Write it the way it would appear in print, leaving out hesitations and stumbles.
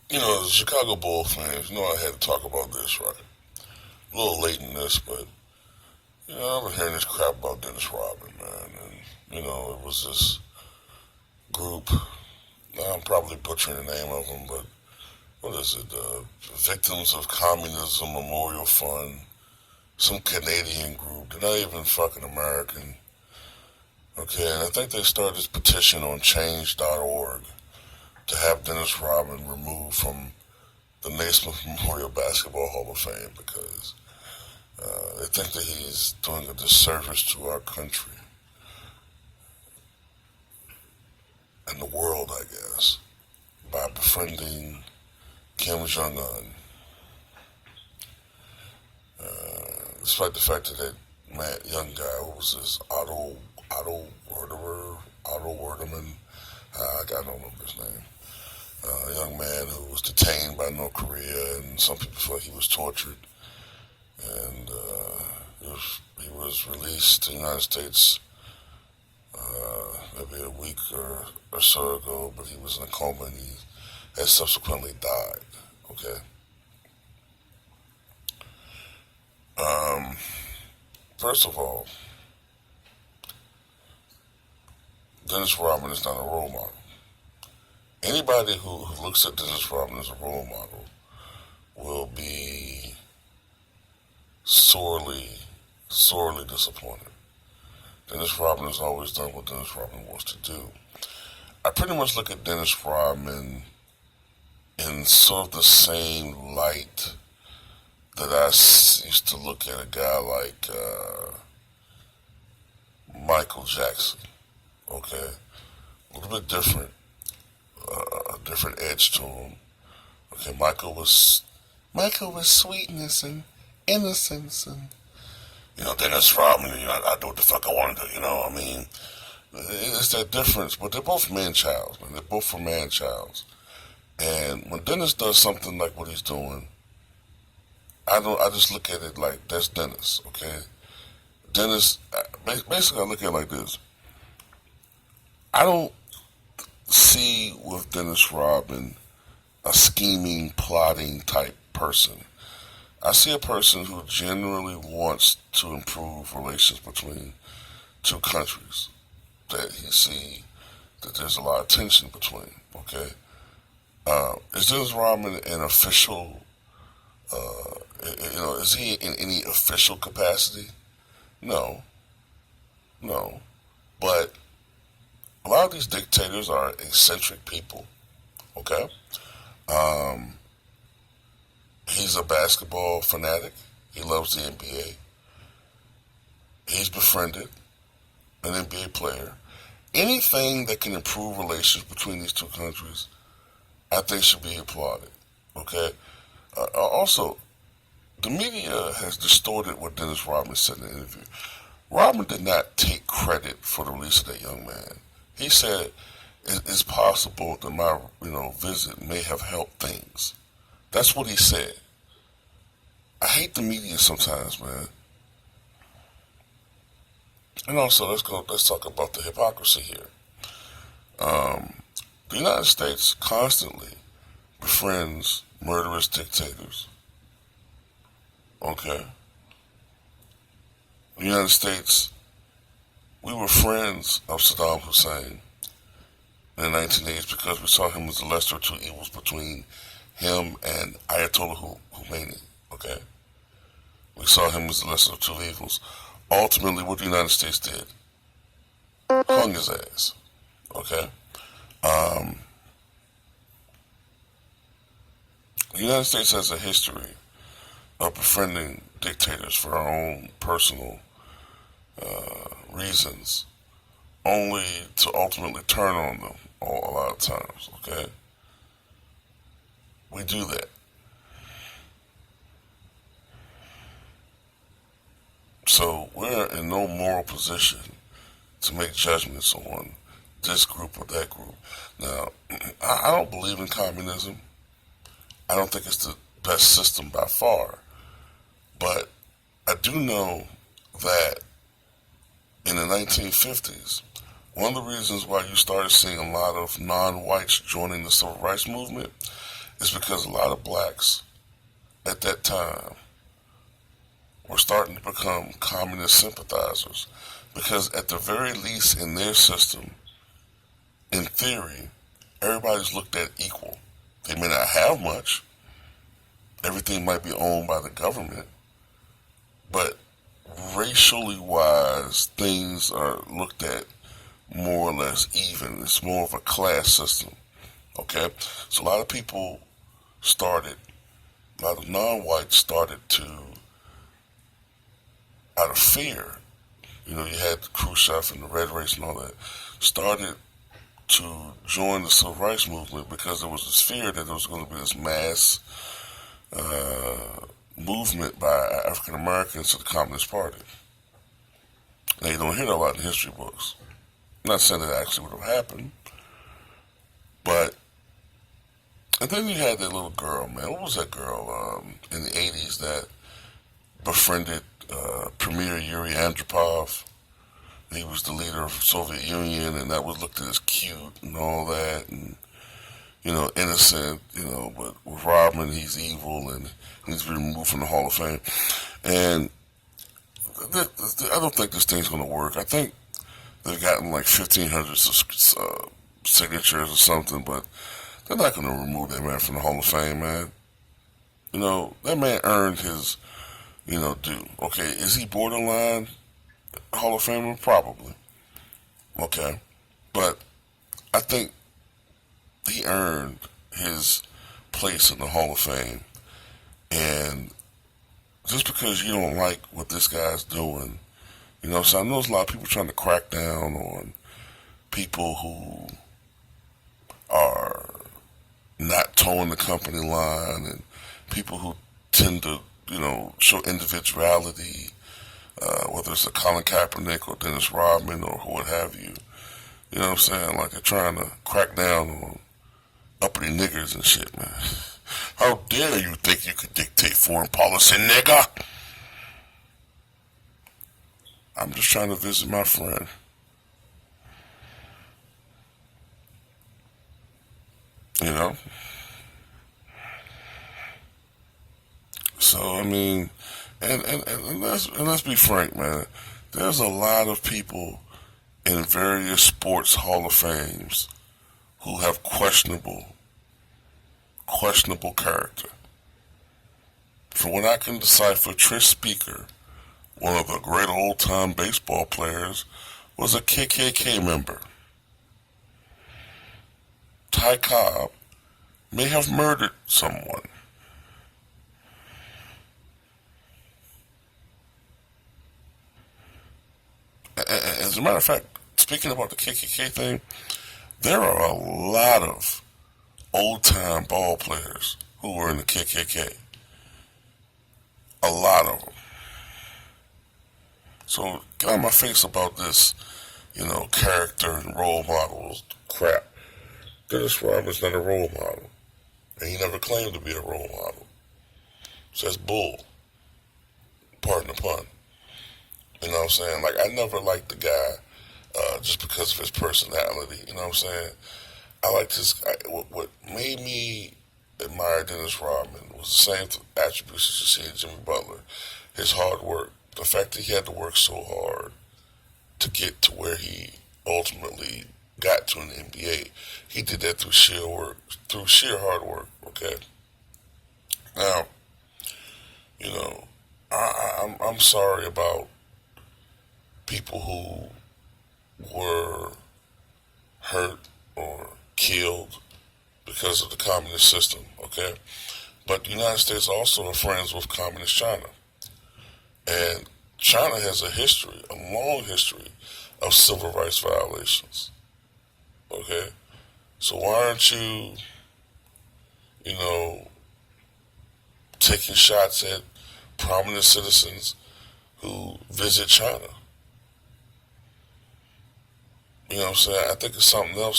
The Chicago Bull fans, I had to talk about this, right? A little late in this, but, I've been hearing this crap about Dennis Rodman, man. And, it was this group. I'm probably butchering the name of them, but what is it? Victims of Communism Memorial Fund. Some Canadian group. They're not even fucking American. Okay, and I think they started this petition on change.org to have Dennis Rodman removed from the Naismith Memorial Basketball Hall of Fame because they think that he's doing a disservice to our country and the world, I guess, by befriending Kim Jong Un. Despite the fact that young guy, what was this, Otto Werderman, I don't remember his name. A young man who was detained by North Korea, and some people feel like he was tortured. And he was released to the United States maybe a week or so ago, but he was in a coma and he has subsequently died. Okay. Um, First of all, Dennis Rodman is not a role model. Anybody who looks at Dennis Rodman as a role model will be sorely, sorely disappointed. Dennis Rodman has always done what Dennis Rodman wants to do. I pretty much look at Dennis Rodman in sort of the same light that used to look at a guy like Michael Jackson. Okay, a little bit different, a different edge to him. Okay, Michael was sweetness and innocence, and Dennis Rodman. I do what the fuck I want to do. I mean, it's that difference, but they're both man-childs, man. They're both from man-childs, and when Dennis does something like what he's doing, I don't. I just look at it like that's Dennis. Okay, Dennis. Basically, I look at it like this. I don't see with Dennis Rodman a scheming, plotting type person. I see a person who generally wants to improve relations between two countries. That he see that there's a lot of tension between. Okay, is Dennis Rodman an official? Is he in any official capacity? No, no. But a lot of these dictators are eccentric people. Okay, um, he's a basketball fanatic. He loves the NBA. He's befriended an NBA player. Anything that can improve relations between these two countries, I think should be applauded. Okay. Also, the media has distorted what Dennis Rodman said in the interview. Rodman did not take credit for the release of that young man. He said it's possible that my visit may have helped things. That's what he said. I hate the media sometimes, man. And also, let's talk about the hypocrisy here. Um, the United States constantly befriends murderous dictators. Okay, the United States, we were friends of Saddam Hussein in the 1980s because we saw him as the lesser of two evils between him and Ayatollah Khomeini. Okay, we saw him as the lesser of two evils. Ultimately, what the United States did, hung his ass. Okay, um, the United States has a history of befriending dictators for our own personal reasons, only to ultimately turn on them a lot of times. Okay, we do that. So we're in no moral position to make judgments on this group or that group. Now, I don't believe in communism. I don't think it's the best system by far. But I do know that in the 1950s, one of the reasons why you started seeing a lot of non-whites joining the civil rights movement is because a lot of blacks at that time were starting to become communist sympathizers. Because at the very least in their system, in theory, everybody's looked at equal. They may not have much. Everything might be owned by the government. But racially wise, things are looked at more or less even. It's more of a class system. Okay? So a lot of people started, a lot of non-whites started to, out of fear, you know, you had Khrushchev and the Red Race and all that, started to join the Civil Rights Movement because there was this fear that there was going to be this mass movement by African Americans to the Communist Party. Now, you don't hear that a lot in history books. I'm not saying that actually would have happened, but, and then you had that little girl, man. What was that girl in the 80s that befriended Premier Yuri Andropov? He was the leader of the Soviet Union, and that was looked at as cute and all that, and, you know, innocent, you know, but with Rodman, he's evil, and he's been removed from the Hall of Fame. And I don't think this thing's going to work. I think they've gotten like 1,500 signatures or something, but they're not going to remove that man from the Hall of Fame, man. You know, that man earned his, you know, due. Okay, is he borderline Hall of Famer? Probably. Okay. But I think he earned his place in the Hall of Fame. And just because you don't like what this guy's doing, you know, so I know there's a lot of people trying to crack down on people who are not towing the company line and people who tend to, you know, show individuality, whether it's a Colin Kaepernick or Dennis Rodman or what have you. You know what I'm saying? Like they're trying to crack down on uppity niggers and shit, man. How dare you think you could dictate foreign policy, nigga? I'm just trying to visit my friend. You know? So, I mean, and let's be frank, man. There's a lot of people in various sports Hall of Fames who have questionable character. From what I can decipher, Trish Speaker, one of the great old-time baseball players, was a KKK member. Ty Cobb may have murdered someone. As a matter of fact, speaking about the KKK thing, there are a lot of old-time ball players who were in the KKK. A lot of them. So get on my face about this, you know, character and role models crap. Dennis Rodman's not a role model. And he never claimed to be a role model. So that's bull. Pardon the pun. You know what I'm saying? Like, I never liked the guy just because of his personality. You know what I'm saying? I liked what made me admire Dennis Rodman was the same attributes as you see in Jimmy Butler. His hard work. The fact that he had to work so hard to get to where he ultimately got to in the NBA. He did that through sheer hard work, okay? Now, you know, I'm sorry about people who were hurt or killed because of the communist system, okay? But the United States also are friends with communist China. And China has a history, a long history of civil rights violations, okay? So why aren't you, you know, taking shots at prominent citizens who visit China? You know what I'm saying? I think it's something else